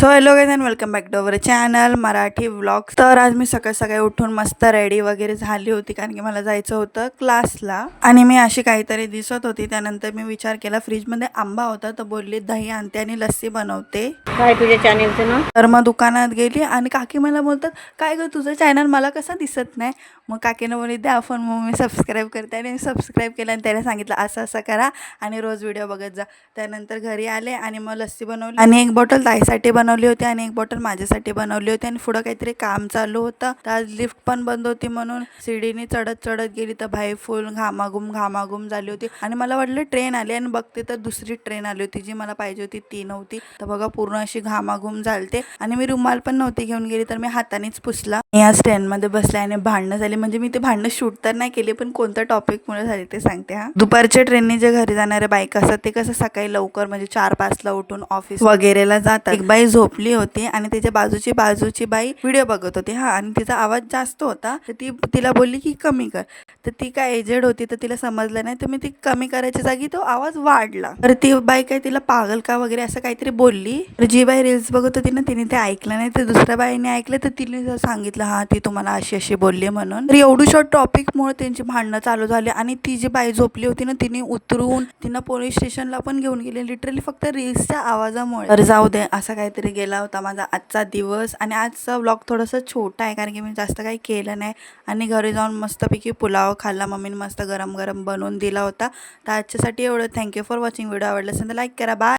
So hello guys and welcome back to our channel Marathi vlogs. तर आज मी सकाळी सकाळी उठून मस्त रेडी वगैरे झाली होती, कारण की मला जायचं होतं क्लासला। आणि मी अशी काहीतरी दिसत होती, त्यानंतर मी विचार केला फ्रीजमध्ये आंबा होता, तर बोलली दही आणते आणि लस्सी बनवते। काय तुझ्या चॅनलचं नाव? तर मग दुकानात गेली आणि काकी मला बोलतात, काय गं तुझं चॅनल मला कसं दिसत नाही? मग काकीनं बोलली द्या फोन, मग मी सबस्क्राईब करते आणि सबस्क्राईब केलं आणि त्याने सांगितलं असं असं करा आणि रोज व्हिडिओ बघत जा। त्यानंतर घरी आले आणि मग लस्सी बनवली आणि एक बॉटल ताईसाठी बनवली होती आणि एक बॉटल माझ्यासाठी बनवली होती। आणि पुढं काहीतरी काम चालू होतं, तर आज लिफ्ट पण बंद होती, म्हणून सीडीने चढत चढत गेली तर भाई फुल घामाघूम झाली होती। आणि मला वाटलं ट्रेन आली आणि बघते तर दुसरी ट्रेन आली होती, जी मला पाहिजे होती ती नव्हती। तर बघा पूर्ण अशी घामाघूम झालते आणि मी रुमाल पण नव्हती घेऊन गेली, तर मी हातानेच पुसला। या स्टँडमध्ये बसले आणि भांडणं झाली, म्हणजे मी ते भांडणं शूट तर नाही केली, पण कोणत्या टॉपिकमुळे झाले ते सांगते हा। दुपारच्या ट्रेनने जे घरी जाणारे बाईक असतात ते कसं सकाळी लवकर म्हणजे 4-5 ला उठून ऑफिस वगैरेला जातात। एक बाई झोपली होती आणि त्याच्या बाजूची बाई व्हिडिओ बघत होती हा, आणि तिचा आवाज जास्त होता, तर ती तिला बोलली की कमी कर। तर ती काय एजेड होती, तर तिला समजलं नाही, तर मी ती कमी करायच्या जागी तो आवाज वाढला। तर ती बाई काय तिला पागल का वगैरे असं काहीतरी बोलली। तर जी बाई रील्स बघत होती ना, तिने ते ऐकलं नाही, तर दुसऱ्या बाईने ऐकलं, तर तिने सांगितलं हा ती तुम्हाला अशी अशी बोलली म्हणून। तर एवढूशा टॉपिकमुळे त्यांची भांडणं चालू झाली आणि ती जी बाई झोपली होती ना, तिने उतरून तिनं पोलीस स्टेशनला पण घेऊन गेले, लिटरली फक्त रील्सच्या आवाजामुळे। तर जाऊ दे, असा काहीतरी गेला होता माझा आजचा दिवस। आणि आजचा व्लॉग थोडासा छोटा आहे, कारण की मी जास्त काही केलं नाही आणि घरी जाऊन मस्तपैकी पुलाव खाल्ला, मम्मीने मस्त गरम गरम बनवून दिला होता। तर आजच्यासाठी एवढं, थँक्यू फॉर वॉचिंग। व्हिडिओ आवडला असेल तर लाईक करा, बाय।